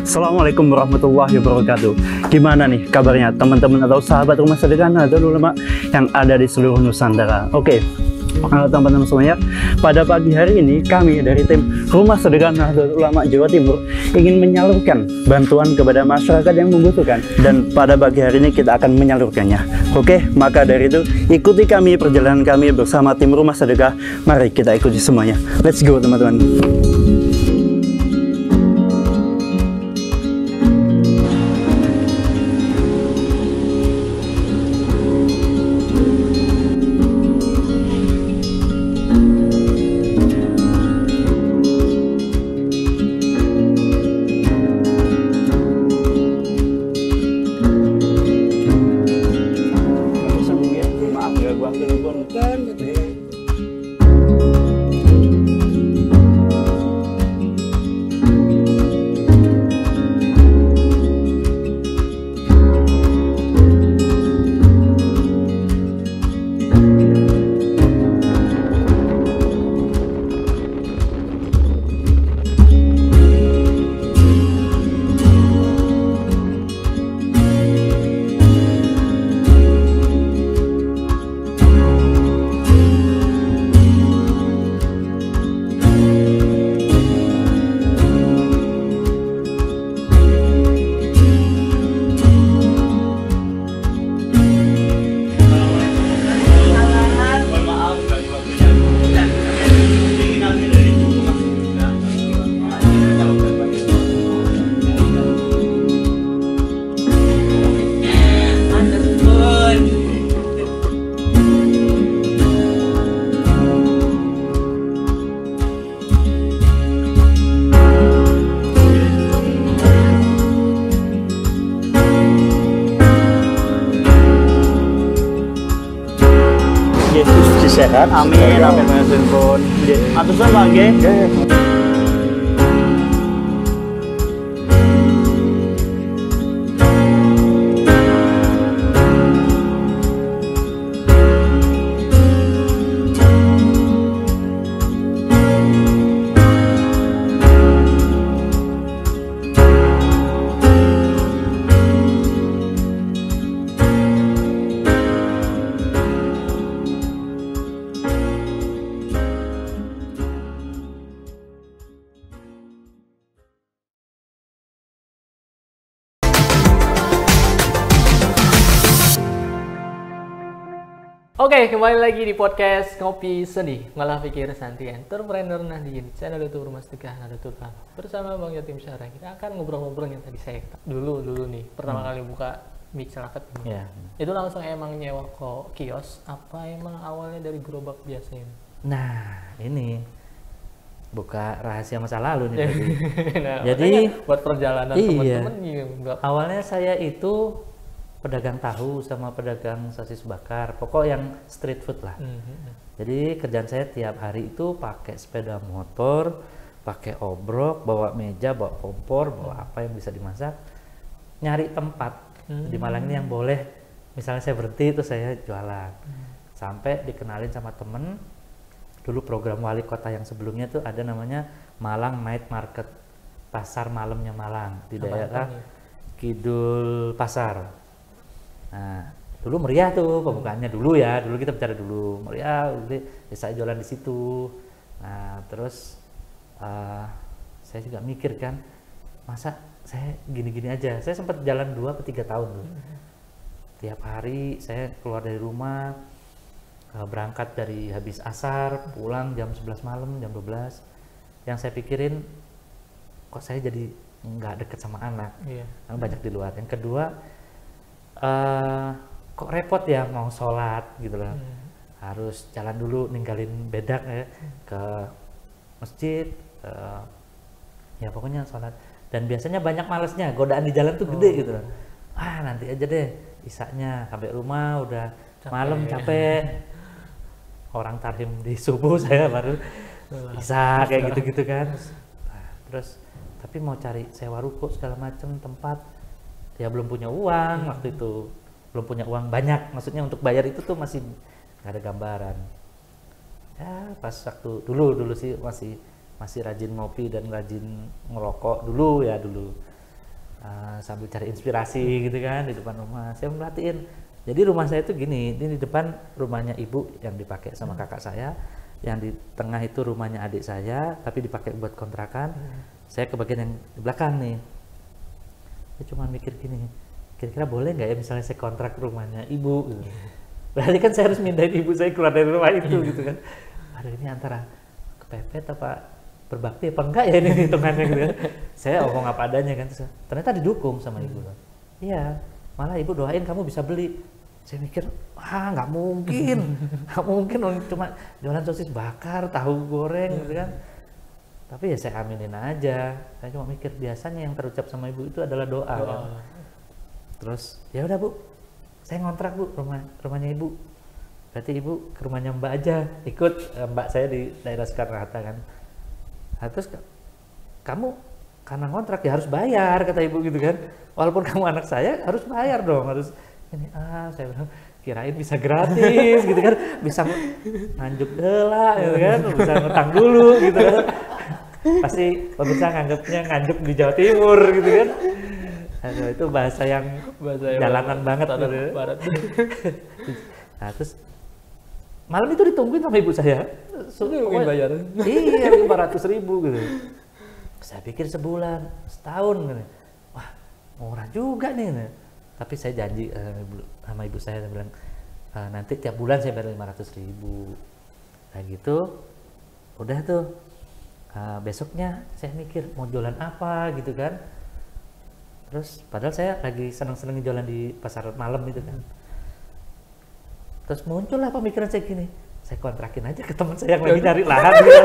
Assalamualaikum warahmatullahi wabarakatuh. Gimana nih kabarnya teman-teman atau sahabat Rumah Sedekah Nahdlatul Ulama yang ada di seluruh Nusantara? Oke, teman-teman semuanya, pada pagi hari ini kami dari tim Rumah Sedekah Nahdlatul Ulama Jawa Timur ingin menyalurkan bantuan kepada masyarakat yang membutuhkan, dan pada pagi hari ini kita akan menyalurkannya. Oke, maka dari itu ikuti kami perjalanan kami bersama tim Rumah Sedekah. Mari kita ikuti semuanya. Let's go teman-teman. Yesus sehat, amin, amin, pun. Atur sama nggih. Oke, kembali lagi di podcast Ngopi Sedih, Malah Pikir Santai, Entrepreneur Nahdien, channel YouTube Rumah Sedekah Nahdlatul Ulama. Bersama Bang Yatim Syarah, kita akan ngobrol-ngobrol yang tadi saya dulu nih, pertama kali buka mic Celaket ini. Yeah. Itu langsung emang nyewa kok kios, apa emang awalnya dari gerobak biasa ini? Nah, ini buka rahasia masa lalu nih. Nah, jadi buat perjalanan teman-teman juga. Awalnya saya itu pedagang tahu sama pedagang sosis bakar, pokok yang street food lah. Jadi kerjaan saya tiap hari itu pakai sepeda motor, pakai obrok, bawa meja, bawa kompor, bawa apa yang bisa dimasak, nyari tempat di Malang ini yang boleh, misalnya saya berhenti itu saya jualan. Sampai dikenalin sama temen, dulu program wali kota yang sebelumnya tuh ada namanya Malang Night Market, pasar malamnya Malang di daerah Kidul Pasar. Nah, dulu meriah tuh pembukaannya dulu ya, dulu kita bicara dulu meriah, saya jualan di situ. Nah, terus saya juga mikir kan, masa saya gini-gini aja. Saya sempat jalan 2-3 tahun tuh. Tiap hari saya keluar dari rumah, berangkat dari habis asar, pulang jam 11 malam, jam 12. Yang saya pikirin, kok saya jadi nggak deket sama anak, karena banyak di luar. Yang kedua, kok repot ya mau sholat gitu loh, harus jalan dulu ninggalin bedak ya ke masjid, ya pokoknya sholat. Dan biasanya banyak malesnya, godaan di jalan tuh gede gitu loh. Nanti aja deh, isaknya sampai rumah udah malam capek. Orang tarhim di subuh saya baru bisa kayak gitu-gitu kan. Terus tapi mau cari sewa ruko segala macam tempat, ya belum punya uang waktu itu, belum punya uang banyak, maksudnya untuk bayar itu tuh masih nggak ada gambaran. Ya pas waktu dulu sih masih rajin ngopi dan rajin ngerokok dulu. sambil cari inspirasi gitu kan di depan rumah. Saya merhatiin. Jadi rumah saya itu gini, ini di depan rumahnya ibu yang dipakai sama kakak saya, yang di tengah itu rumahnya adik saya, tapi dipakai buat kontrakan. Saya ke bagian yang di belakang nih. Saya cuma mikir gini, kira-kira boleh nggak ya misalnya saya kontrak rumahnya ibu? Gitu. Berarti kan saya harus mindahin ibu saya keluar dari rumah itu gitu kan. Aduh, ini antara kepepet apa berbakti apa enggak ya ini hitungannya gitu kan. Saya omong apa adanya kan, ternyata didukung sama ibu. Iya, malah ibu doain kamu bisa beli. Saya mikir, nggak mungkin, nggak mungkin cuma jualan sosis bakar, tahu goreng gitu kan. Tapi ya saya aminin aja. Saya cuma mikir biasanya yang terucap sama ibu itu adalah doa. Kan? Terus ya udah bu, saya ngontrak bu rumahnya ibu. Berarti ibu ke rumahnya mbak aja, ikut mbak saya di daerah Soekarno-Hatta kan. Nah, terus kamu karena ngontrak ya harus bayar kata ibu gitu kan. Walaupun kamu anak saya harus bayar dong, harus ini. Saya bilang kirain bisa gratis gitu kan, bisa nganjuk dela gitu kan, bisa ngutang dulu gitu kan. Pasti pemirsa nganggapnya nganjuk di Jawa Timur gitu kan. Aduh, itu bahasa yang jalanan banget gitu. Barat. Nah, terus malam itu ditungguin sama ibu saya. Mungkin bayar. Iya, 500.000 gitu. Saya pikir sebulan, setahun gitu. Wah, murah juga nih. Tapi saya janji sama ibu saya bilang nanti tiap bulan saya bayar 500.000. Nah gitu, udah tuh. Besoknya saya mikir mau jualan apa gitu kan. Terus padahal saya lagi seneng-seneng jualan di pasar malam itu kan. Terus muncullah pemikiran saya gini, saya kontrakin aja ke teman saya yang lagi nyari lahan gitu.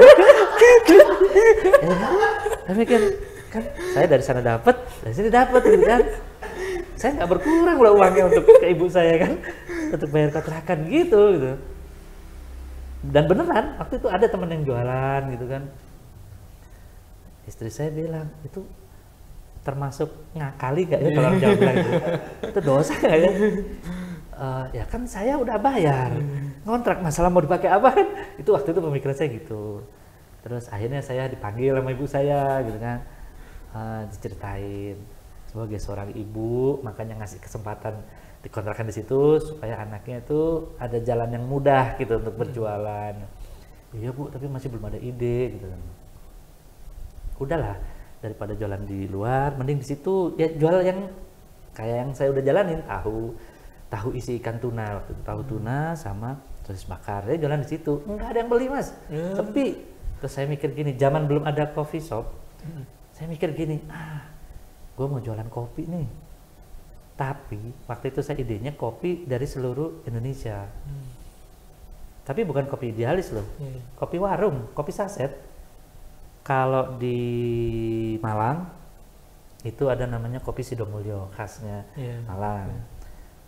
Saya mikir, kan saya dari sana dapat, dari sini dapat gitu kan. Saya nggak berkurang lah uangnya untuk ke ibu saya kan, untuk bayar kontrakan gitu. Dan beneran waktu itu ada teman yang jualan gitu kan. Istri saya bilang, itu termasuk ngakali nggak ya kalau jawab bilang gitu? Itu dosa nggak ya? Ya kan saya udah bayar ngontrak, masalah mau dipakai apa kan? Itu waktu itu pemikiran saya gitu. Terus akhirnya saya dipanggil sama ibu saya gitu kan, diceritain sebagai seorang ibu makanya ngasih kesempatan dikontrakan di situ supaya anaknya itu ada jalan yang mudah gitu untuk berjualan. Iya bu, tapi masih belum ada ide gitu. Udahlah, daripada jualan di luar, mending di situ ya jual yang kayak yang saya udah jalanin, tahu isi ikan tuna, tahu tuna sama sosis bakar. Dia jualan di situ, nggak ada yang beli mas, sepi. Terus saya mikir gini, zaman belum ada coffee shop, saya mikir gini, gue mau jualan kopi nih. Tapi waktu itu saya idenya kopi dari seluruh Indonesia. Tapi bukan kopi idealis loh, kopi warung, kopi saset. Kalau di Malang itu ada namanya kopi Sidomulyo, khasnya Malang.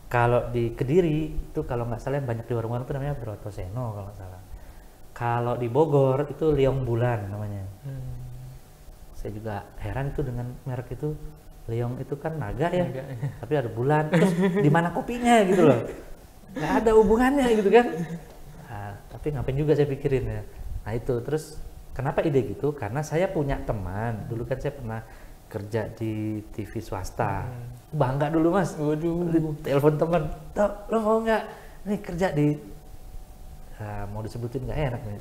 Kalau di Kediri itu kalau nggak salah yang banyak di warung-warung itu namanya Brotoseno kalau nggak salah. Kalau di Bogor itu Liong Bulan namanya. Saya juga heran itu dengan merek itu. Liong itu kan naga ya, tapi ada bulan. Terus di mana kopinya gitu loh? Nggak ada hubungannya gitu kan? Nah, tapi ngapain juga saya pikirin ya. Nah itu terus. Kenapa ide gitu? Karena saya punya teman, dulu kan saya pernah kerja di TV swasta. Bangga dulu mas, waduh, telepon teman, lo mau nggak nih kerja di, mau disebutin nggak enak nih,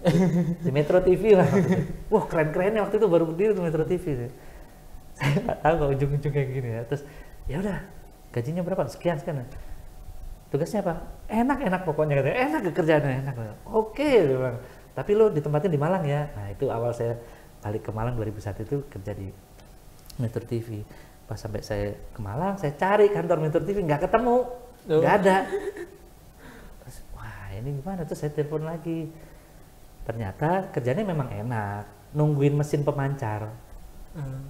di Metro TV lah. Wah keren-kerennya waktu itu baru berdiri di Metro TV. Saya nggak tahu kalau ujung-ujung kayak gini ya. Terus ya udah, gajinya berapa? Sekian. Tugasnya apa? Enak pokoknya katanya, enak kerjaannya enak. Oke, dia bilang. Tapi lo ditempatin di Malang ya. Nah itu awal saya balik ke Malang 2001 itu kerja di Metro TV. Pas sampai saya ke Malang, saya cari kantor Metro TV, nggak ketemu, nggak ada. Terus, wah ini gimana? Terus saya telepon lagi. Ternyata kerjanya memang enak, nungguin mesin pemancar.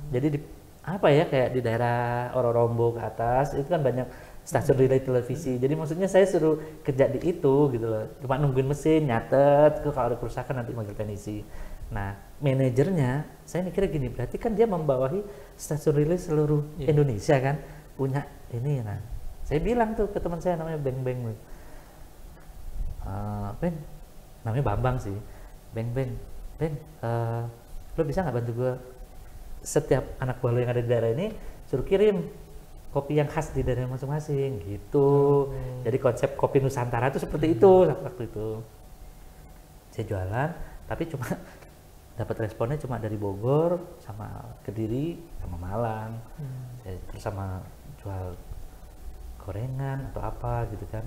Jadi apa ya, kayak di daerah Ororombo ke atas itu kan banyak stasiun relay televisi. Jadi maksudnya saya suruh kerja di itu gitu loh. Cuma nungguin mesin, nyatet, kalau ada kerusakan nanti manggil teknisi. Nah, manajernya saya mikirnya gini, berarti kan dia membawahi stasiun relay seluruh Indonesia kan, punya ini. Nah, saya bilang tuh ke teman saya namanya Beng, Beng, namanya Bambang sih. Beng, lo bisa nggak bantu gue setiap anak buah lo yang ada di daerah ini suruh kirim kopi yang khas di daerah masing-masing gitu. Jadi konsep kopi Nusantara itu seperti itu waktu itu. Saya jualan, tapi cuma dapat responnya cuma dari Bogor sama Kediri sama Malang. Saya terus sama jual gorengan atau apa gitu kan.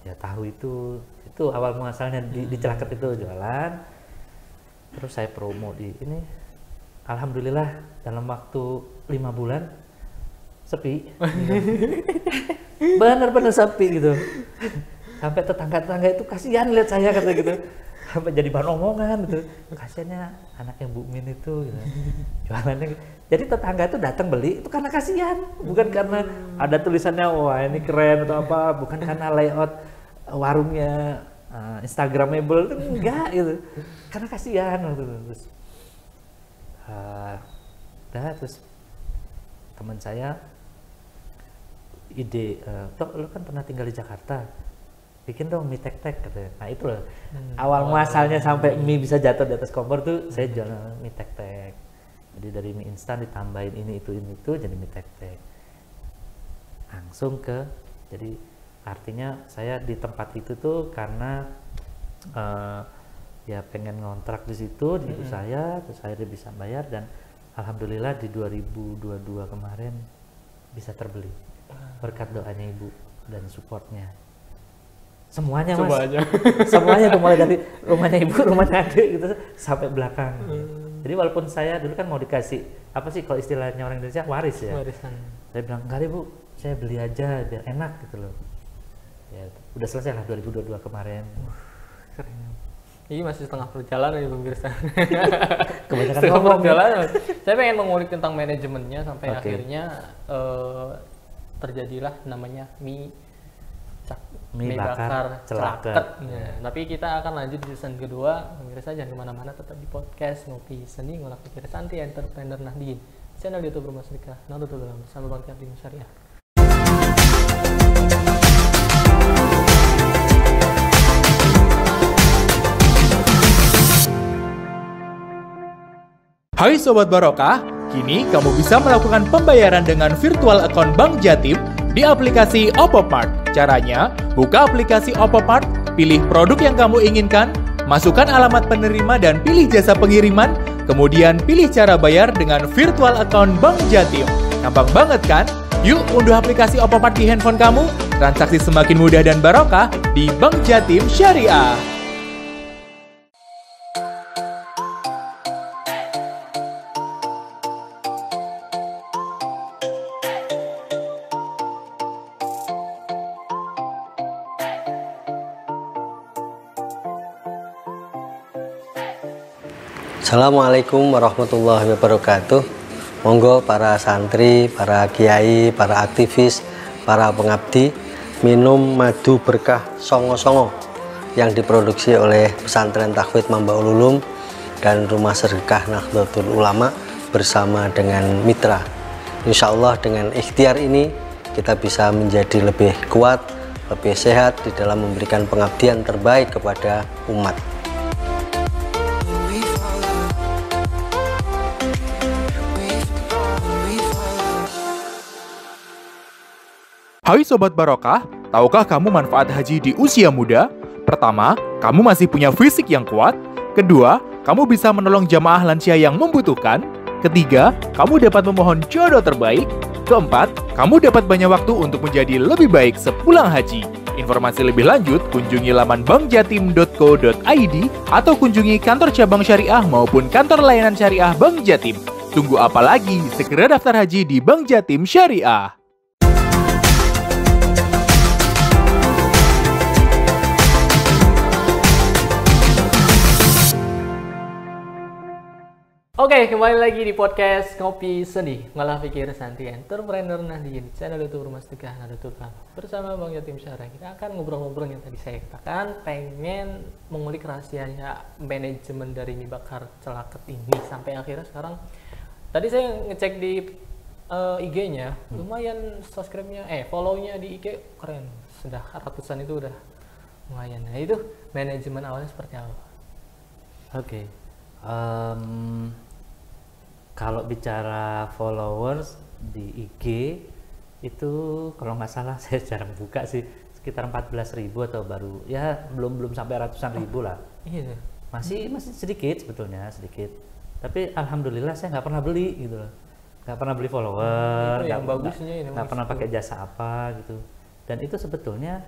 Ya tahu itu awal muasalnya di Celaket itu jualan. Terus saya promo di ini. Alhamdulillah dalam waktu 5 bulan sepi. Benar-benar sepi gitu. Sampai tetangga-tetangga itu kasihan lihat saya kata gitu. Sampai jadi bahan omongan gitu. Kasihannya anak yang Bu Min itu gitu. Jualannya. Jadi tetangga itu datang beli itu karena kasihan, bukan karena ada tulisannya wah ini keren atau apa, bukan karena layout warungnya Instagramable itu enggak gitu. Karena kasihan gitu. Terus teman saya ide, toh lo kan pernah tinggal di Jakarta, bikin dong mie tek-tek katanya. Nah itu loh awal muasalnya sampai mie bisa jatuh di atas kompor tuh saya jual mie tek-tek. Jadi dari mie instan ditambahin ini itu jadi mie tek-tek. Langsung jadi artinya saya di tempat itu tuh karena ya pengen ngontrak di situ di ibu saya, terus akhirnya bisa bayar dan alhamdulillah di 2022 kemarin bisa terbeli berkat doanya ibu dan supportnya semuanya mas. Semuanya tuh mulai dari rumahnya ibu, rumahnya adik gitu sampai belakang. Jadi walaupun saya dulu kan mau dikasih apa sih kalau istilahnya orang Indonesia waris ya, warisan. Saya bilang enggak deh bu, saya beli aja biar enak gitu loh. Ya udah selesai lah 2022 kemarin. Keren. Ini masih setengah perjalanan ya pemirsa. Kebanyakan setengah ngomong. Perjalanan. Saya pengen mengulik tentang manajemennya sampai akhirnya terjadilah namanya mie bakar Celaket. Ya. Tapi kita akan lanjut di season kedua. Pemirsa jangan kemana-mana, tetap di podcast Ngopi Seni Ngolah Pikir Santi Entrepreneur Nahdien, channel YouTube Rumah Sedekah Nahdlatul Ulama bersama Bang Yatim Syariah. Hai Sobat Barokah, kini kamu bisa melakukan pembayaran dengan virtual account Bank Jatim di aplikasi Oppo Mart. Caranya, buka aplikasi Oppo Mart, pilih produk yang kamu inginkan, masukkan alamat penerima dan pilih jasa pengiriman, kemudian pilih cara bayar dengan virtual account Bank Jatim. Gampang banget kan? Yuk unduh aplikasi Oppo Mart di handphone kamu, transaksi semakin mudah dan barokah di Bank Jatim Syariah. Assalamualaikum warahmatullahi wabarakatuh. Monggo para santri, para kiai, para aktivis, para pengabdi minum madu berkah songo-songo yang diproduksi oleh Pesantren Takwid Mambaul Ulum dan Rumah Sedekah Nahdlatul Ulama bersama dengan mitra. Insya Allah dengan ikhtiar ini kita bisa menjadi lebih kuat, lebih sehat di dalam memberikan pengabdian terbaik kepada umat. Hai Sobat Barokah, tahukah kamu manfaat haji di usia muda? Pertama, kamu masih punya fisik yang kuat. Kedua, kamu bisa menolong jamaah lansia yang membutuhkan. Ketiga, kamu dapat memohon jodoh terbaik. Keempat, kamu dapat banyak waktu untuk menjadi lebih baik sepulang haji. Informasi lebih lanjut, kunjungi laman bankjatim.co.id atau kunjungi kantor cabang syariah maupun kantor layanan syariah Bank Jatim. Tunggu apa lagi? Segera daftar haji di Bank Jatim Syariah. Oke, kembali lagi di podcast Ngopi Seni Ngolah Pikir Santi Entrepreneur Nahdien, channel YouTube Rumah Sedekah Nahdlatul Ulama bersama Bang Yatim Syariah. Kita akan ngobrol-ngobrol yang tadi saya katakan, pengen mengulik rahasianya manajemen dari mie bakar Celaket ini sampai akhirnya sekarang. Tadi saya ngecek di IG-nya, lumayan subscribe-nya, follow-nya di IG keren, sudah ratusan itu udah lumayan. Nah itu manajemen awalnya seperti apa? Oke. Kalau bicara followers di IG itu kalau nggak salah saya jarang buka sih, sekitar 14.000 atau baru ya belum sampai ratusan ribu lah. Iya. Masih sedikit sebetulnya, sedikit. Tapi alhamdulillah saya nggak pernah beli gitu loh. Nggak pernah beli follower, Itu yang bagusnya ini, nggak Mas. pernah pakai jasa apa gitu. Dan itu sebetulnya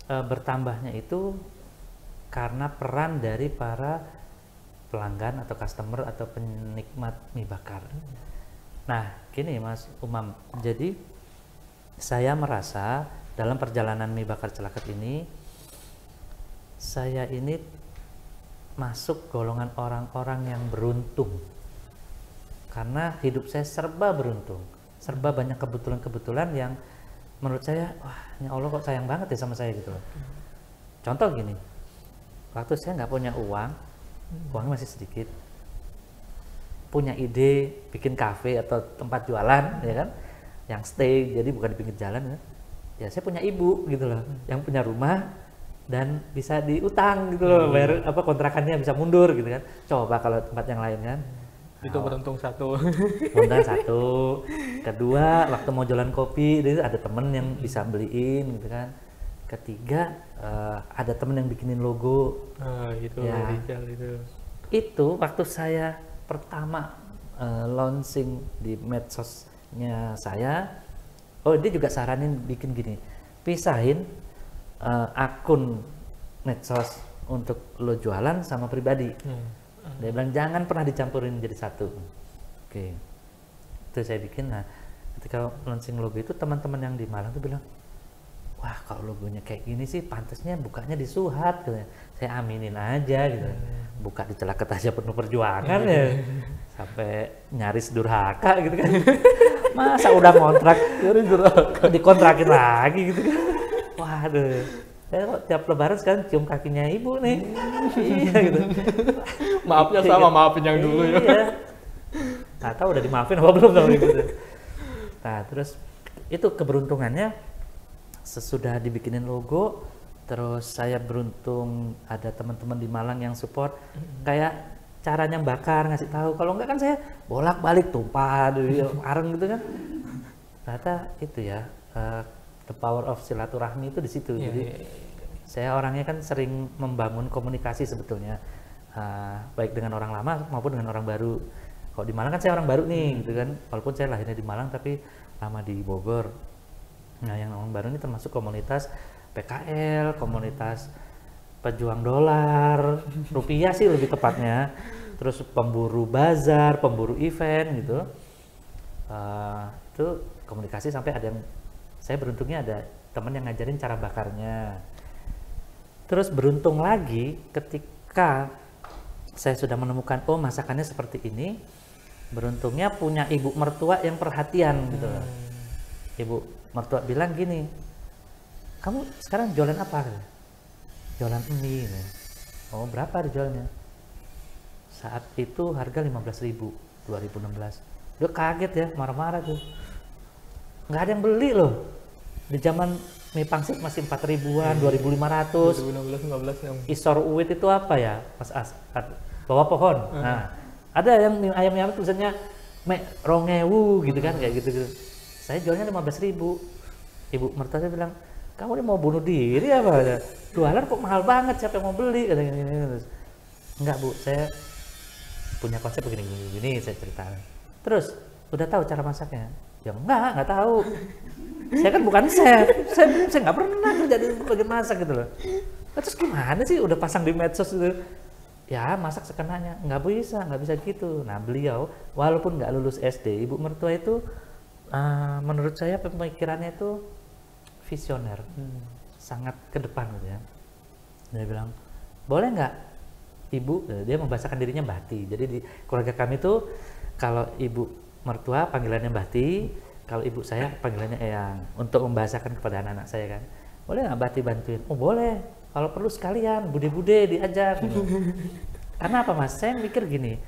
bertambahnya itu karena peran dari para pelanggan atau customer atau penikmat mie bakar. Nah, gini Mas Umam, jadi saya merasa dalam perjalanan mie bakar Celaket ini, saya ini masuk golongan orang-orang yang beruntung. Karena hidup saya serba beruntung, serba banyak kebetulan-kebetulan yang menurut saya, wah ini Allah kok sayang banget ya sama saya gitu loh. Contoh gini, waktu saya nggak punya uangnya masih sedikit, punya ide bikin kafe atau tempat jualan, ya kan, yang stay, jadi bukan di pinggir jalan, ya saya punya ibu gitu loh, yang punya rumah dan bisa diutang gitu loh, bayar apa kontrakannya bisa mundur gitu kan. Coba kalau tempat yang lain kan. Itu beruntung satu. Modal satu, kedua waktu mau jualan kopi itu ada temen yang bisa beliin gitu kan, ketiga ada temen yang bikinin logo. Gitu Ya. Rijal Itu waktu saya pertama launching di medsosnya saya, oh dia juga saranin bikin gini, pisahin akun medsos untuk lo jualan sama pribadi. Dia bilang jangan pernah dicampurin jadi satu. Oke. Itu saya bikin. Nah, ketika launching logo itu teman-teman yang di Malang tuh bilang, wah kalau logonya kayak gini sih pantasnya bukanya di Suhat gitu. Saya aminin aja gitu. Buka di Celaket aja penuh perjuangan ya. Sampai nyaris durhaka gitu kan. Masa udah ngontrak dikontrakin lagi gitu kan. Waduh. Saya kok tiap lebaran sekarang cium kakinya ibu nih. Iya gitu. Maafnya sama, maafin yang dulu ya. Iya. Nggak tahu udah dimaafin apa belum tahu gitu. Nah terus itu keberuntungannya sesudah dibikinin logo, terus saya beruntung ada teman-teman di Malang yang support kayak caranya bakar, ngasih tahu. Kalau enggak kan saya bolak-balik tumpah areng gitu kan. Ternyata itu ya the power of silaturahmi itu di situ. Jadi saya orangnya kan sering membangun komunikasi sebetulnya, baik dengan orang lama maupun dengan orang baru. Kalau di Malang kan saya orang baru nih gitu kan, walaupun saya lahirnya di Malang tapi lama di Bogor. Nah yang orang baru ini termasuk komunitas PKL, komunitas pejuang dolar, rupiah sih lebih tepatnya, terus pemburu bazar, pemburu event gitu. Itu komunikasi sampai ada yang, saya beruntungnya ada teman yang ngajarin cara bakarnya. Terus beruntung lagi ketika saya sudah menemukan oh masakannya seperti ini, beruntungnya punya ibu mertua yang perhatian gitu loh. Ibu mertua bilang gini, kamu sekarang jualan apa? Jualan mie. Oh berapa dijualnya? Saat itu harga 15.000, 2016. Dia kaget ya, marah-marah tuh. Nggak ada yang beli loh. Di zaman mie pangsit masih 4.000-an, 2.500. 2016-15 yang Isor uwit itu apa ya, Mas As? Bawah pohon. Nah, ada yang mie ayam tulisannya me rongewu gitu kan, kayak gitu. Saya jualnya 15.000. Ibu mertua saya bilang, kamu ini mau bunuh diri apa? Jualan kok mahal banget, siapa yang mau beli? Katanya. Enggak Bu, saya punya konsep begini, saya ceritakan. Terus, udah tahu cara masaknya? Ya enggak tahu. Saya kan bukan chef, saya nggak pernah kerja di bagian masak gitu loh. Nah, terus gimana sih udah pasang di medsos itu? Ya masak sekenanya, nggak bisa gitu. Nah beliau walaupun nggak lulus SD, ibu mertua itu menurut saya pemikirannya itu visioner, sangat ke depan gitu ya. Dia bilang, boleh nggak ibu, dia membahasakan dirinya Mbati. Jadi di keluarga kami tuh kalau ibu mertua panggilannya Mbati, kalau ibu saya panggilannya Eyang, untuk membahasakan kepada anak-anak saya kan. Boleh nggak Mbati bantuin? Oh boleh, kalau perlu sekalian, bude-bude diajak. Gitu. Karena apa Mas? Saya mikir gini,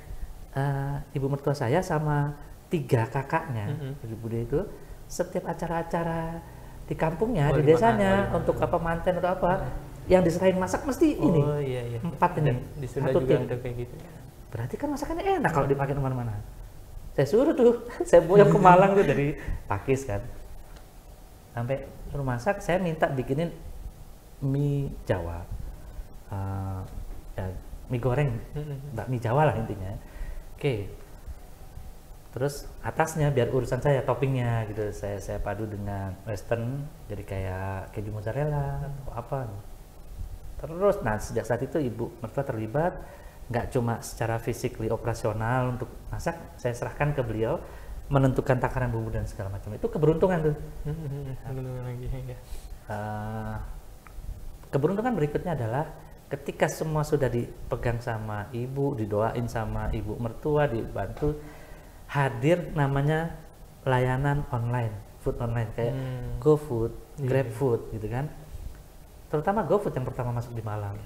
ibu mertua saya sama 3 kakaknya, bude itu, setiap acara-acara di kampungnya, di desanya, untuk apa manten atau apa, yang diserahin masak mesti ini. Oh iya. 4 ini, Di Sunda satu juga tim. ada kayak gitu. Berarti kan masakannya enak kalau dipakai kemana-mana. Saya suruh tuh, saya boyong ke Malang tuh dari Pakis kan. Sampai suruh masak, saya minta bikinin mie Jawa. Ya, mie goreng, bakmi Jawa lah intinya. Oke. Terus atasnya biar urusan saya toppingnya gitu, saya padu dengan western, jadi kayak keju mozzarella atau apa. Terus, nah sejak saat itu ibu mertua terlibat, nggak cuma secara physically operasional untuk masak, saya serahkan ke beliau menentukan takaran bumbu dan segala macam. Itu keberuntungan tuh. Keberuntungan berikutnya adalah ketika semua sudah dipegang sama ibu, didoain sama ibu mertua, dibantu, hadir namanya layanan online, food online kayak GoFood, GrabFood gitu kan. Terutama GoFood yang pertama masuk di Malang.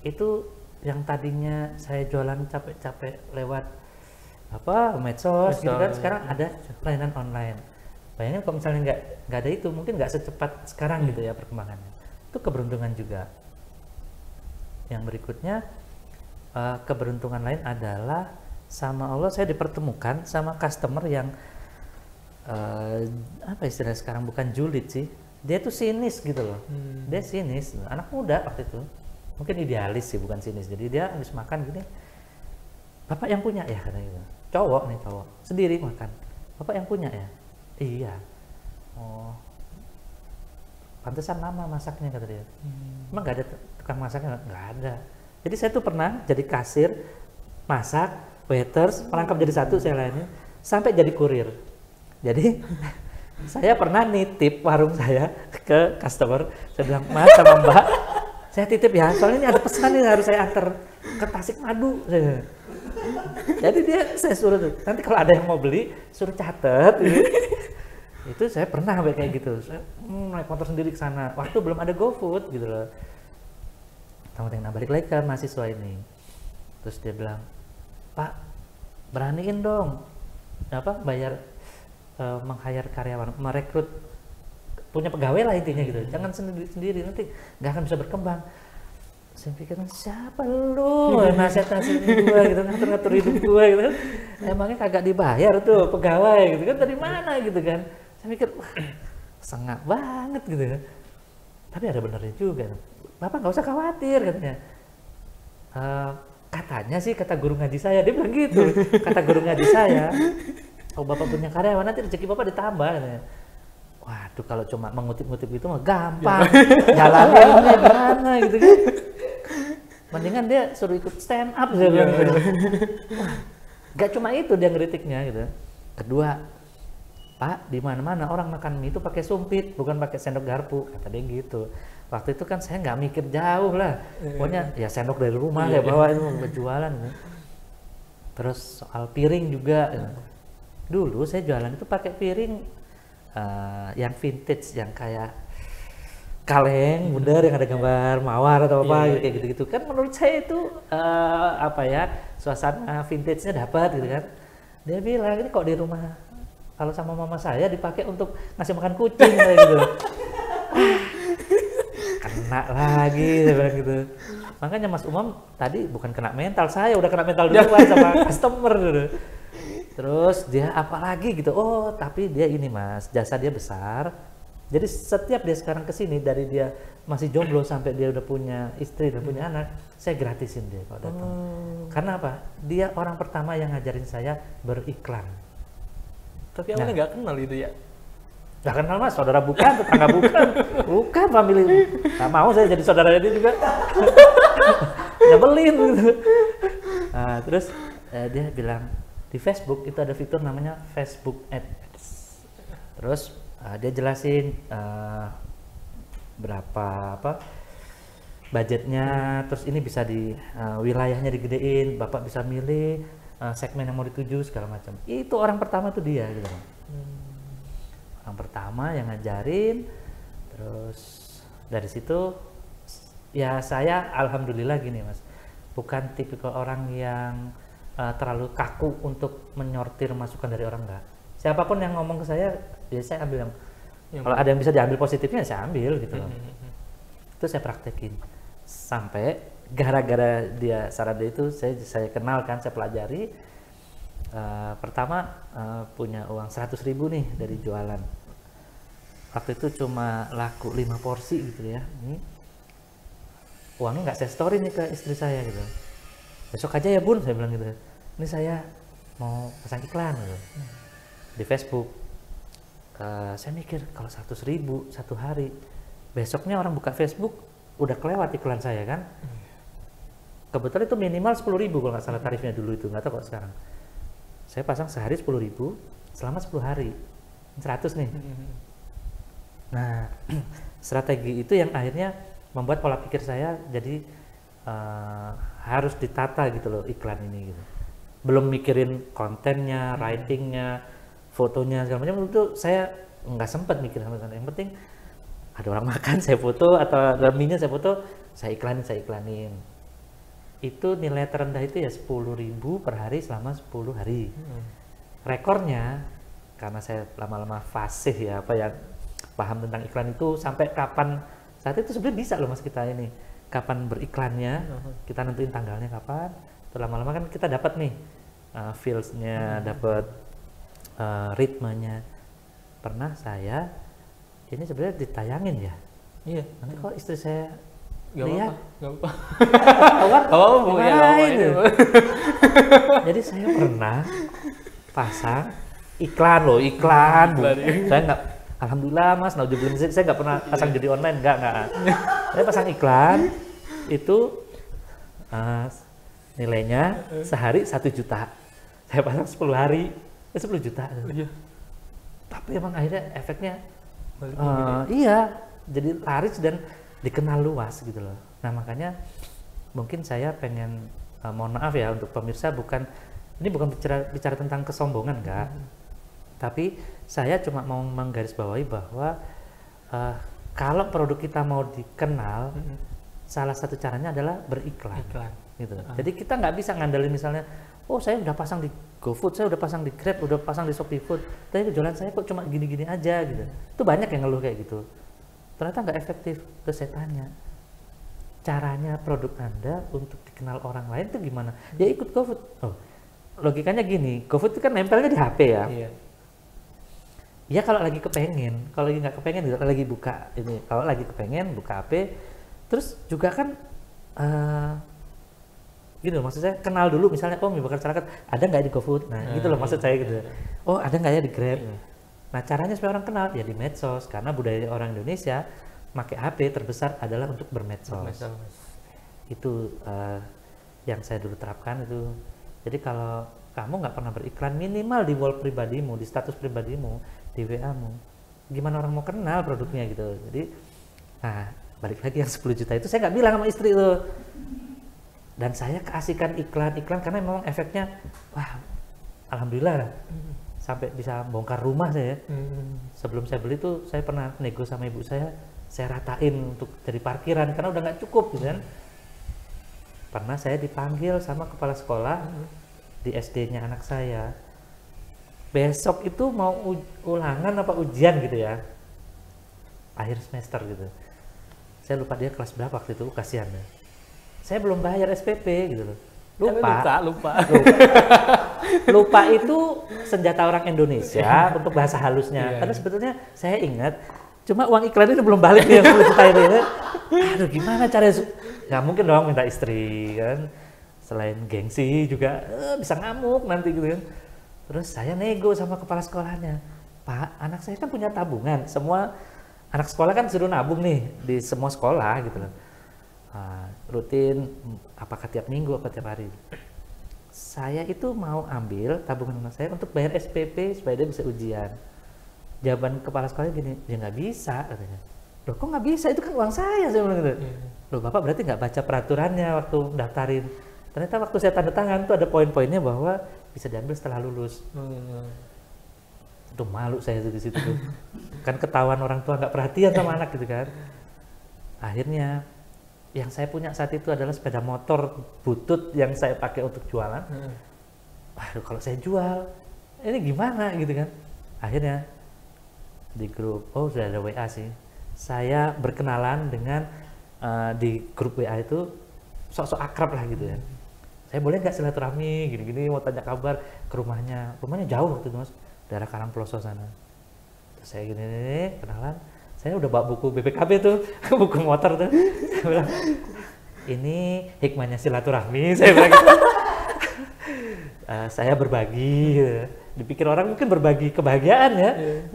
Itu yang tadinya saya jualan capek-capek lewat medsos gitu kan, sekarang ada layanan online. Bayangin kalau misalnya nggak ada itu, mungkin nggak secepat sekarang gitu ya perkembangannya. Itu keberuntungan juga. Yang berikutnya keberuntungan lain adalah sama Allah saya dipertemukan sama customer yang apa istilah sekarang, bukan julid sih, dia tuh sinis gitu loh. Dia sinis, anak muda waktu itu, mungkin idealis sih bukan sinis. Jadi dia habis makan gini, bapak yang punya ya katanya gitu. Cowok sendiri makan, bapak yang punya ya, iya. Oh, pantesan lama masaknya kata dia. Emang nggak ada tukang masaknya? Nggak ada. Jadi saya tuh pernah jadi kasir, masak, waiters, merangkap jadi satu saya lainnya, sampai jadi kurir. Jadi saya pernah nitip warung saya ke customer, saya bilang, Mas sama Mbak, saya titip ya, soalnya ini ada pesanan nih harus saya antar ke Tasikmadu. Jadi saya suruh tuh, nanti kalau ada yang mau beli, suruh catet. Gitu. Itu saya pernah sampai kayak gitu, saya naik motor sendiri ke sana, waktu belum ada GoFood gitu loh. Nah balik lagi ke mahasiswa ini, terus dia bilang, Pak, beraniin dong, bayar meng-hire karyawan, merekrut, punya pegawai lah intinya gitu, jangan sendiri nanti nggak akan bisa berkembang. Saya pikir, siapa lu nasihat-nasihatin gue gitu, ngatur-ngatur hidup gue gitu kan, emangnya kagak dibayar tuh pegawai gitu kan, dari mana gitu kan. Saya mikir, wah sengak banget gitu kan, tapi ada benernya juga, Bapak nggak usah khawatir katanya. Katanya sih, kata guru ngaji saya, dia bilang gitu, kata guru ngaji saya, kalau Bapak punya karyawan nanti rezeki Bapak ditambah katanya. Waduh, kalau cuma mengutip-ngutip itu mah gampang, jalaninnya gimana gitu kan. Mendingan dia suruh ikut stand up, saya bilang gitu. Wah, gak cuma itu dia ngeritiknya gitu. Kedua, Pak, di mana-mana orang makan mie itu pakai sumpit, bukan pakai sendok garpu, kata dia gitu. Waktu itu kan saya nggak mikir jauh lah, pokoknya ya sendok dari rumah saya bawa itu berjualan. Gitu. Terus soal piring juga, dulu saya jualan itu pakai piring yang vintage, yang kayak kaleng bundar yang ada gambar mawar atau apa kayak gitu-gitu kan, menurut saya itu suasana vintage-nya dapat gitu kan. Dia bilang, ini kok di rumah kalau sama mama saya dipakai untuk ngasih makan kucing kayak gitu. Kena lagi saya bilang gitu. Makanya Mas Umam tadi bukan kena mental, saya udah kena mental duluan sama customer gitu. Terus dia apalagi gitu, oh tapi dia ini Mas, jasa dia besar. Jadi setiap dia sekarang kesini, dari dia masih jomblo sampai dia udah punya istri dan punya anak, saya gratisin dia kalau datang. Karena apa? Dia orang pertama yang ngajarin saya beriklan. Tapi awalnya nggak kenal itu ya? Nggak kenal Mas, saudara bukan, tetangga bukan family. Nggak mau saya jadi saudara dia juga. Nyebelin gitu. Nah, terus dia bilang, di Facebook itu ada fitur namanya Facebook Ads. Terus dia jelasin berapa budgetnya, terus ini bisa di wilayahnya digedein, Bapak bisa milih segmen yang mau dituju segala macam. Itu orang pertama tuh dia gitu. Orang pertama yang ngajarin. Terus dari situ ya saya alhamdulillah gini Mas, bukan tipikal orang yang terlalu kaku untuk menyortir masukan dari orang, enggak. Siapapun yang ngomong ke saya, ya saya ambil yang kalau ada yang bisa diambil positifnya saya ambil gitu loh. Itu saya praktekin sampai gara-gara dia saran dia itu saya kenal kan, saya pelajari, Pertama punya uang 100.000 nih dari jualan. Waktu itu cuma laku 5 porsi gitu ya. Ini uangnya nggak saya story nih ke istri saya gitu. Besok aja ya bun, saya bilang gitu. Ini saya mau pasang iklan gitu di Facebook. Saya mikir kalau 100.000 satu hari, besoknya orang buka Facebook udah kelewat iklan saya kan. Kebetulan itu minimal 10.000 kalau nggak salah tarifnya dulu itu, nggak tahu kok sekarang. Saya pasang sehari 10.000 selama 10 hari, 100 nih. Nah, strategi itu yang akhirnya membuat pola pikir saya jadi harus ditata gitu loh iklan ini gitu. Belum mikirin kontennya, writingnya, fotonya segala macam itu saya nggak sempat mikir sama sekali. Yang penting ada orang makan saya foto atau mie-nya saya foto, saya iklanin. Itu nilai terendah itu ya 10.000 per hari selama 10 hari. Rekornya karena saya lama-lama fasih ya apa yang paham tentang iklan itu sampai kapan saat itu sebenarnya bisa loh mas kita ini kapan beriklannya, kita nentuin tanggalnya kapan. Terus lama-lama kan kita dapat nih feels-nya, dapat ritmenya. Pernah saya ini sebenarnya ditayangin ya. Iya. Nanti kok istri saya lihat, nggak apa-apa. Jadi saya pernah pasang iklan loh, iklan. Saya nggak, alhamdulillah mas, saya nggak pernah pasang judi online, nggak. Saya pasang iklan itu nilainya sehari 1 juta. Saya pasang 10 hari, 10 juta. Tapi emang akhirnya efeknya, iya, jadi laris dan dikenal luas gitu loh. Nah makanya mungkin saya pengen mohon maaf ya untuk pemirsa, ini bukan bicara tentang kesombongan enggak, tapi saya cuma mau menggarisbawahi bahwa kalau produk kita mau dikenal, salah satu caranya adalah beriklan. Gitu. Jadi kita nggak bisa ngandelin misalnya, oh saya udah pasang di GoFood, saya udah pasang di Grab, udah pasang di Shopee Food, tapi jualan saya kok cuma gini-gini aja gitu. Itu banyak yang ngeluh kayak gitu. Ternyata nggak efektif. Terus saya tanya, caranya produk Anda untuk dikenal orang lain itu gimana? Ya ikut GoFood. Oh, logikanya gini, GoFood itu kan nempelnya di HP ya. Iya. Ya kalau lagi kepengen, kalau lagi nggak kepengen, lagi buka ini, kalau lagi kepengen buka HP, terus juga kan gitu loh, maksud saya kenal dulu misalnya, oh mie bakar carakat ada nggak di GoFood? Nah gitu loh maksud saya gitu. Oh ada nggak ya di Grab? Nah caranya supaya orang kenal ya di medsos, karena budaya orang Indonesia pakai HP terbesar adalah untuk bermedsos. Itu yang saya dulu terapkan itu. Jadi kalau kamu nggak pernah beriklan, minimal di wall pribadimu, di status pribadimu, di WA-mu, gimana orang mau kenal produknya gitu. Jadi nah balik lagi yang 10 juta itu saya nggak bilang sama istri tuh. Dan saya keasikan iklan karena memang efeknya, wah alhamdulillah lah. Sampai bisa bongkar rumah saya. Sebelum saya beli tuh saya pernah nego sama ibu saya ratain untuk jadi parkiran karena udah nggak cukup gitu kan. Pernah saya dipanggil sama kepala sekolah di SD-nya anak saya. Besok itu mau ulangan apa ujian gitu ya, akhir semester gitu. Saya lupa dia kelas berapa waktu itu, kasihan ya. Saya belum bayar SPP gitu loh. Lupa itu senjata orang Indonesia untuk bahasa halusnya. Karena sebetulnya saya ingat, cuma uang iklan itu belum balik nih yang 10 juta itu. Aduh gimana caranya? Nggak mungkin dong minta istri kan. Selain gengsi juga bisa ngamuk nanti gitu kan. Terus saya nego sama kepala sekolahnya. Pak, anak saya kan punya tabungan. Semua anak sekolah kan suruh nabung nih di semua sekolah gitu loh. Rutin apakah tiap minggu apa tiap hari. Saya itu mau ambil tabungan anak saya untuk bayar SPP supaya dia bisa ujian. Jawaban kepala sekolahnya gini, ya nggak bisa katanya. Loh kok nggak bisa, itu kan uang saya bilang gitu. Loh bapak berarti nggak baca peraturannya waktu daftarin. Ternyata waktu saya tanda tangan tuh ada poin-poinnya bahwa bisa diambil setelah lulus. Itu malu saya di situ tuh. Kan ketahuan orang tua nggak perhatian sama anak gitu kan. Akhirnya yang saya punya saat itu adalah sepeda motor butut yang saya pakai untuk jualan. Waduh kalau saya jual ini gimana gitu kan. Akhirnya di grup, oh sudah ada WA sih, saya berkenalan dengan di grup WA itu sok-sok akrab lah gitu ya. saya boleh nggak silaturahmi gini-gini, mau tanya kabar ke rumahnya jauh waktu itu Mas, daerah Karangploso sana. Terus saya gini kenalan, saya udah bawa buku BPKB tuh buku motor tuh. Saya bilang, ini hikmahnya silaturahmi, saya bilang gitu. Saya berbagi gitu. Dipikir orang mungkin berbagi kebahagiaan ya,